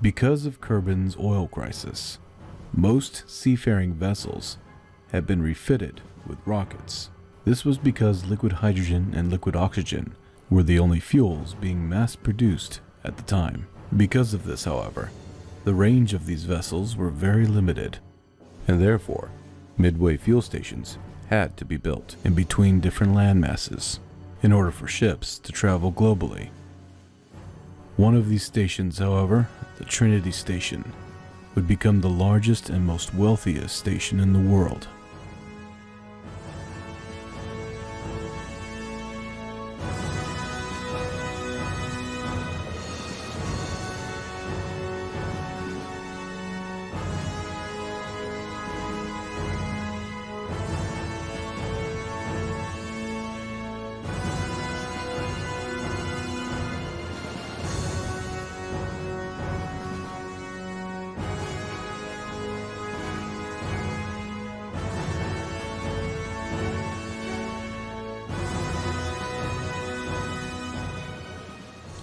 Because of Kerbin's oil crisis, most seafaring vessels had been refitted with rockets. This was because liquid hydrogen and liquid oxygen were the only fuels being mass-produced at the time. Because of this, however, the range of these vessels were very limited, and therefore, midway fuel stations had to be built in between different land masses in order for ships to travel globally. One of these stations, however, the Trinity Station, would become the largest and most wealthiest station in the world.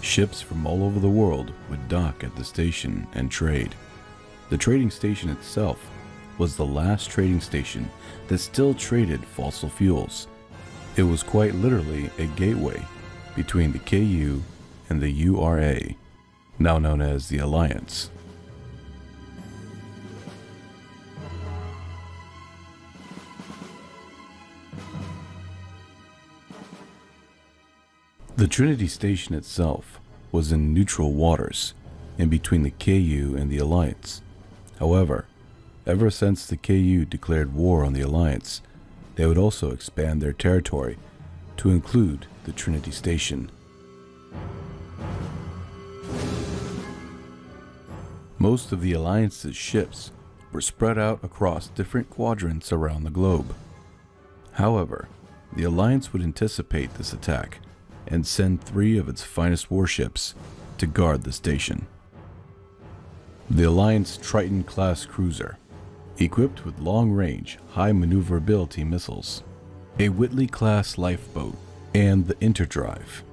Ships from all over the world would dock at the station and trade. The trading station itself was the last trading station that still traded fossil fuels. It was quite literally a gateway between the KU and the URA, now known as the Alliance. The Trinity Station itself was in neutral waters, in between the KU and the Alliance. However, ever since the KU declared war on the Alliance, they would also expand their territory to include the Trinity Station. Most of the Alliance's ships were spread out across different quadrants around the globe. However, the Alliance would anticipate this attack and send 3 of its finest warships to guard the station. The Alliance Triton-class cruiser, equipped with long-range, high maneuverability missiles, a Whitley-class lifeboat, and the Interdrive.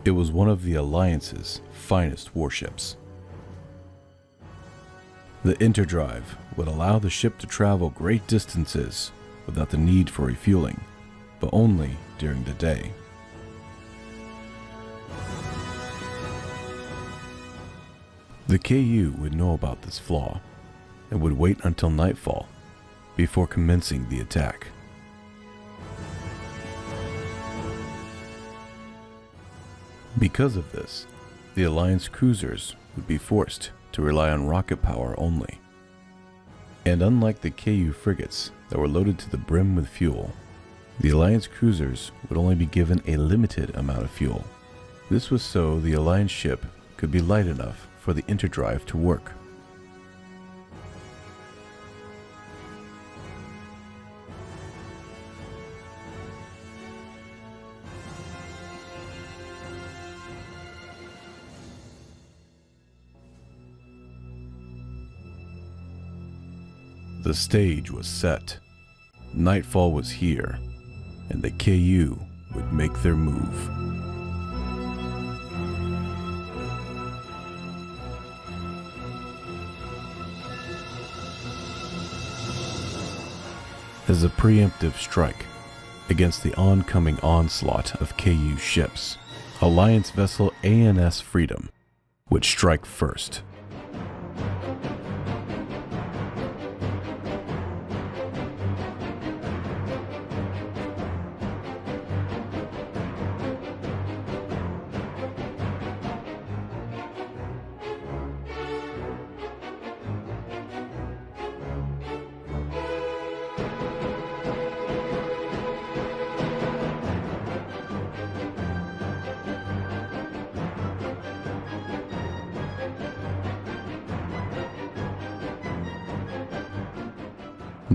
It was one of the Alliance's finest warships. The Interdrive would allow the ship to travel great distances without the need for refueling, but only during the day. The KU would know about this flaw and would wait until nightfall before commencing the attack. Because of this, the Alliance cruisers would be forced to rely on rocket power only. And unlike the KU frigates that were loaded to the brim with fuel, the Alliance cruisers would only be given a limited amount of fuel. This was so the Alliance ship could be light enough for the Interdrive to work. The stage was set. Nightfall was here, and the KU would make their move. As a preemptive strike against the oncoming onslaught of KU ships, Alliance vessel ANS Freedom would strike first.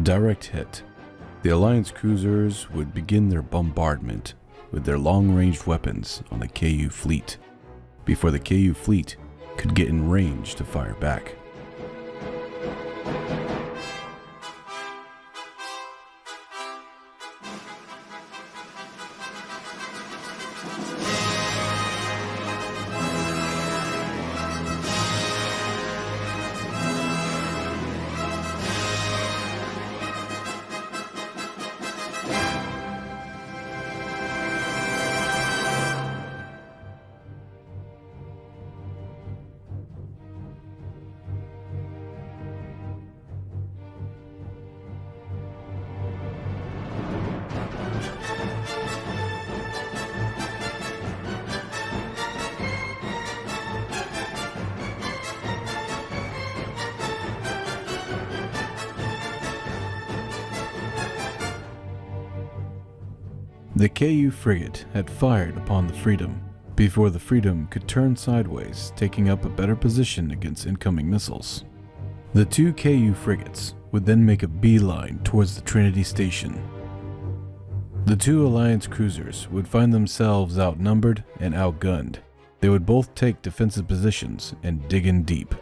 Direct hit. The Alliance cruisers would begin their bombardment with their long-range weapons on the KU fleet, before the KU fleet could get in range to fire back. The KU frigate had fired upon the Freedom before the Freedom could turn sideways, taking up a better position against incoming missiles. The two KU frigates would then make a beeline towards the Trinity station. The two Alliance cruisers would find themselves outnumbered and outgunned. They would both take defensive positions and dig in deep.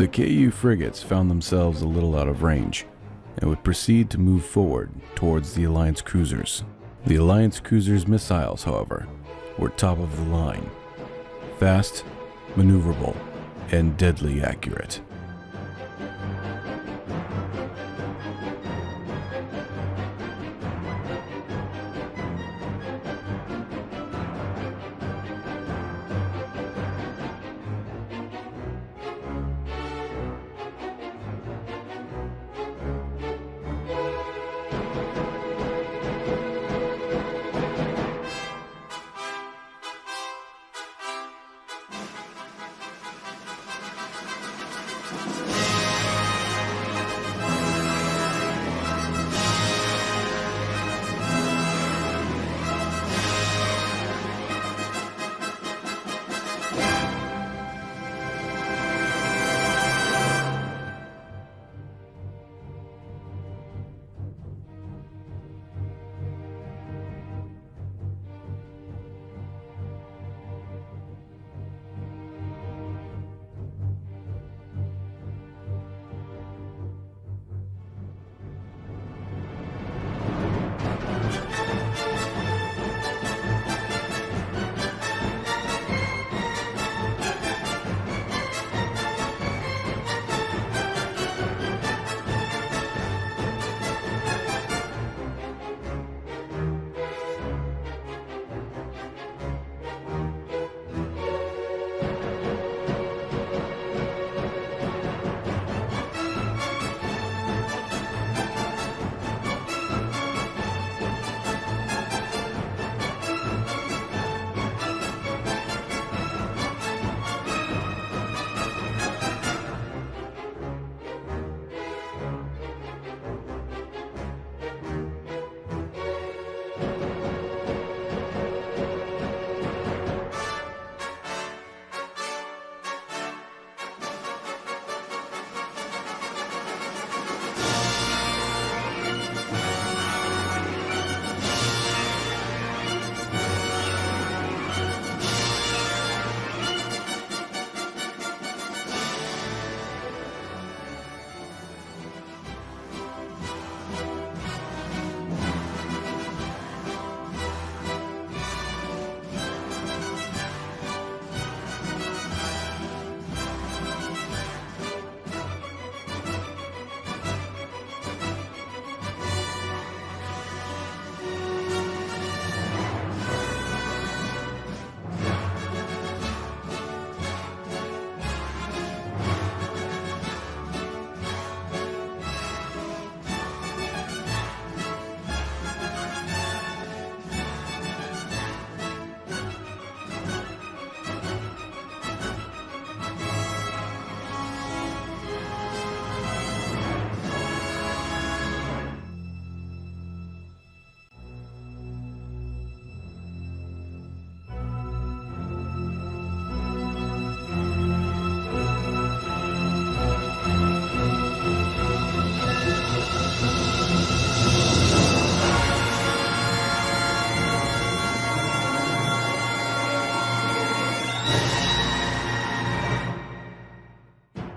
The KU frigates found themselves a little out of range and would proceed to move forward towards the Alliance cruisers. The Alliance cruisers' missiles, however, were top of the line, fast, maneuverable, and deadly accurate.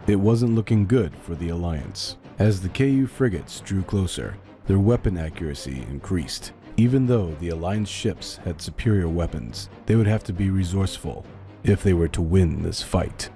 It wasn't looking good for the Alliance. As the KU frigates drew closer, their weapon accuracy increased. Even though the Alliance ships had superior weapons, they would have to be resourceful if they were to win this fight.